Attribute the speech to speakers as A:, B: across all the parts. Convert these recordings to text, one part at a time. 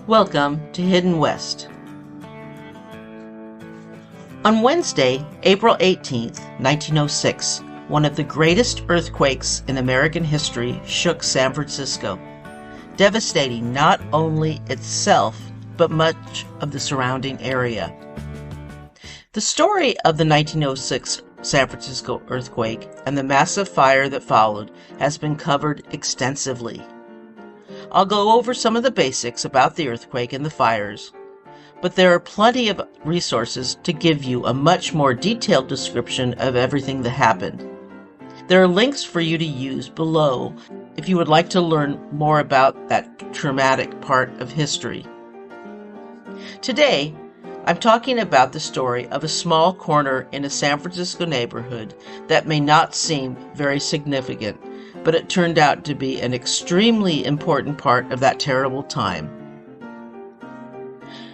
A: Welcome to Hidden West. On Wednesday, April 18th, 1906, one of the greatest earthquakes in American history shook San Francisco, devastating not only itself, but much of the surrounding area. The story of the 1906 San Francisco earthquake and the massive fire that followed has been covered extensively. I'll go over some of the basics about the earthquake and the fires, but there are plenty of resources to give you a much more detailed description of everything that happened. There are links for you to use below if you would like to learn more about that traumatic part of history. Today, I'm talking about the story of a small corner in a San Francisco neighborhood that may not seem very significant, but it turned out to be an extremely important part of that terrible time.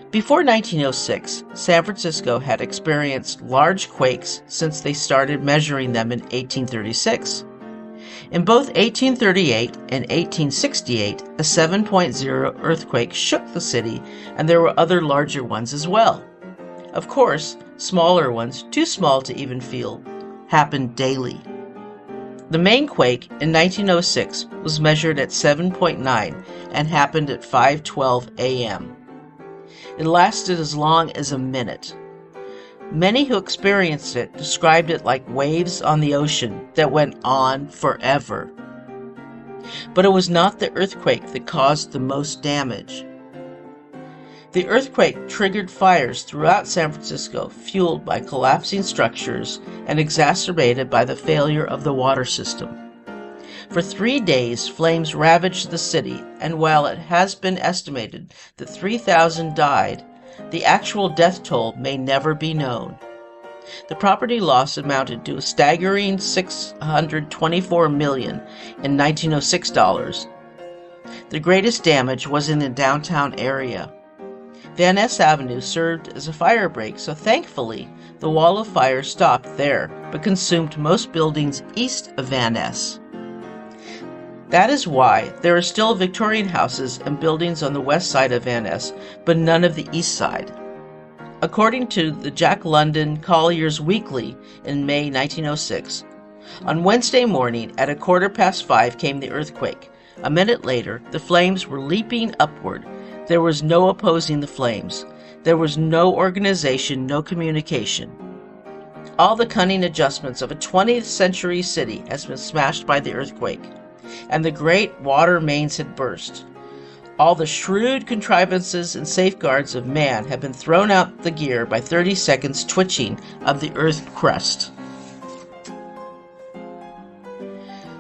A: Before 1906, San Francisco had experienced large quakes since they started measuring them in 1836. In both 1838 and 1868, a 7.0 earthquake shook the city, and there were other larger ones as well. Of course, smaller ones, too small to even feel, happened daily. The main quake in 1906 was measured at 7.9 and happened at 5:12 a.m. It lasted as long as a minute. Many who experienced it described it like waves on the ocean that went on forever. But it was not the earthquake that caused the most damage. The earthquake triggered fires throughout San Francisco, fueled by collapsing structures and exacerbated by the failure of the water system. For 3 days, flames ravaged the city, and while it has been estimated that 3,000 died, the actual death toll may never be known. The property loss amounted to a staggering $624 million in 1906 dollars. The greatest damage was in the downtown area. Van Ness Avenue served as a fire break, so thankfully the wall of fire stopped there, but consumed most buildings east of Van Ness. That is why there are still Victorian houses and buildings on the west side of Van Ness, but none of the east side. According to the Jack London Collier's Weekly in May 1906, on Wednesday morning at 5:15 came the earthquake. A minute later, the flames were leaping upward. There was no opposing the flames. There was no organization, no communication. All the cunning adjustments of a 20th century city has been smashed by the earthquake, and the great water mains had burst. All the shrewd contrivances and safeguards of man have been thrown out the gear by 30 seconds twitching of the earth crust.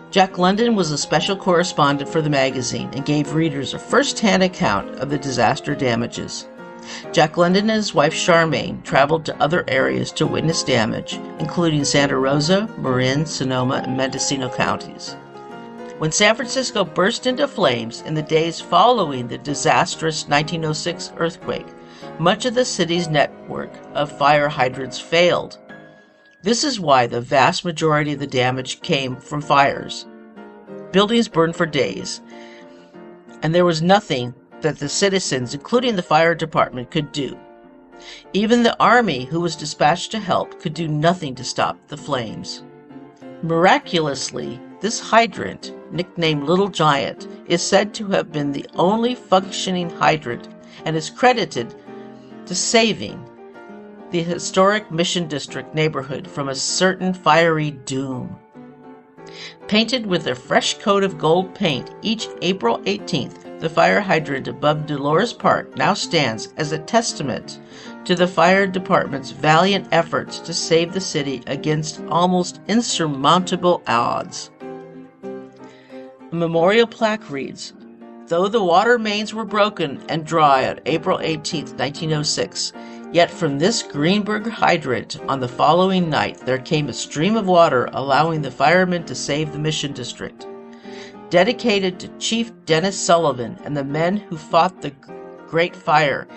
A: Jack London was a special correspondent for the magazine and gave readers a first-hand account of the disaster damages. Jack London and his wife Charmaine traveled to other areas to witness damage, including Santa Rosa, Marin, Sonoma, and Mendocino counties. When San Francisco burst into flames in the days following the disastrous 1906 earthquake, much of the city's network of fire hydrants failed. This is why the vast majority of the damage came from fires. Buildings burned for days, and there was nothing that the citizens, including the fire department, could do. Even the army, who was dispatched to help, could do nothing to stop the flames. Miraculously, this hydrant, nicknamed Little Giant, is said to have been the only functioning hydrant and is credited to saving the historic Mission District neighborhood from a certain fiery doom. Painted with a fresh coat of gold paint each April 18th, the fire hydrant above Dolores Park now stands as a testament to the fire department's valiant efforts to save the city against almost insurmountable odds. A memorial plaque reads, "Though the water mains were broken and dry on April 18, 1906, yet from this Greenberg hydrant on the following night there came a stream of water allowing the firemen to save the Mission District. Dedicated to Chief Dennis Sullivan and the men who fought the Great Fire,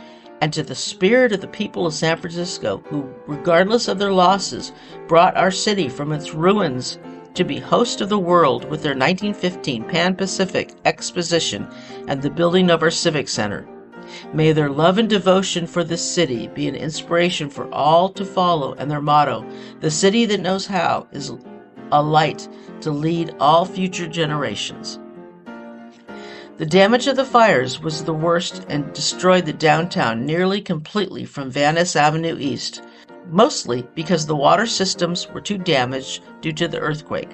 A: and to the spirit of the people of San Francisco who, regardless of their losses, brought our city from its ruins to be host of the world with their 1915 Pan-Pacific Exposition and the building of our Civic Center. May their love and devotion for this city be an inspiration for all to follow, and their motto, "The city that knows how," is a light to lead all future generations. The damage of the fires was the worst and destroyed the downtown nearly completely from Van Ness Avenue east, mostly because the water systems were too damaged due to the earthquake.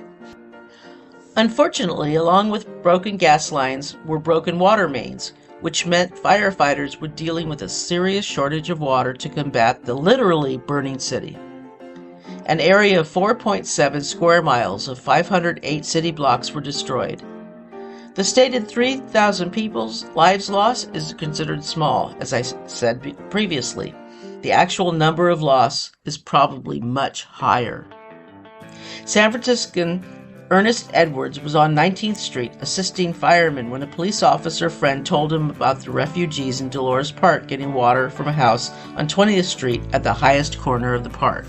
A: Unfortunately, along with broken gas lines were broken water mains, which meant firefighters were dealing with a serious shortage of water to combat the literally burning city. An area of 4.7 square miles of 508 city blocks were destroyed. The stated 3,000 people's lives lost is considered small, as I said previously. The actual number of loss is probably much higher. San Franciscan Ernest Edwards was on 19th Street assisting firemen when a police officer friend told him about the refugees in Dolores Park getting water from a house on 20th Street at the highest corner of the park.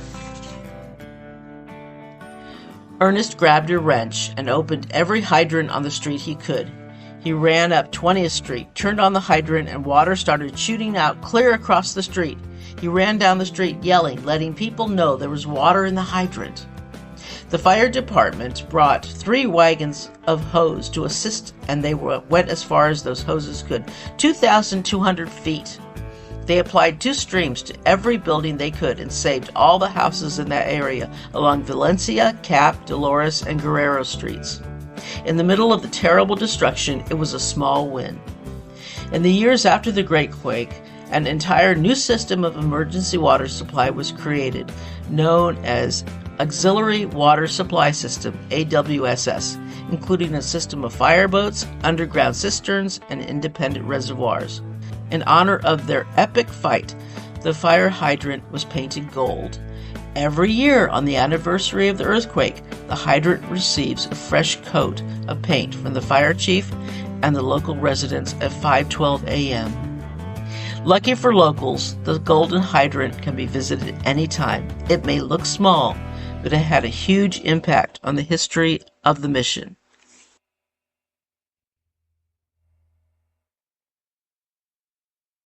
A: Ernest grabbed a wrench and opened every hydrant on the street he could. He ran up 20th Street, turned on the hydrant, and water started shooting out clear across the street. He ran down the street yelling, letting people know there was water in the hydrant. The fire department brought 3 wagons of hose to assist, and they went as far as those hoses could, 2,200 feet. They applied 2 streams to every building they could and saved all the houses in that area along Valencia, Cap, Dolores, and Guerrero streets. In the middle of the terrible destruction, it was a small win. In the years after the Great Quake, an entire new system of emergency water supply was created, known as Auxiliary Water Supply System, AWSS, including a system of fireboats, underground cisterns, and independent reservoirs. In honor of their epic fight, the fire hydrant was painted gold. Every year on the anniversary of the earthquake, the hydrant receives a fresh coat of paint from the fire chief and the local residents at 5:12 a.m. Lucky for locals, the golden hydrant can be visited anytime. It may look small, but it had a huge impact on the history of the mission.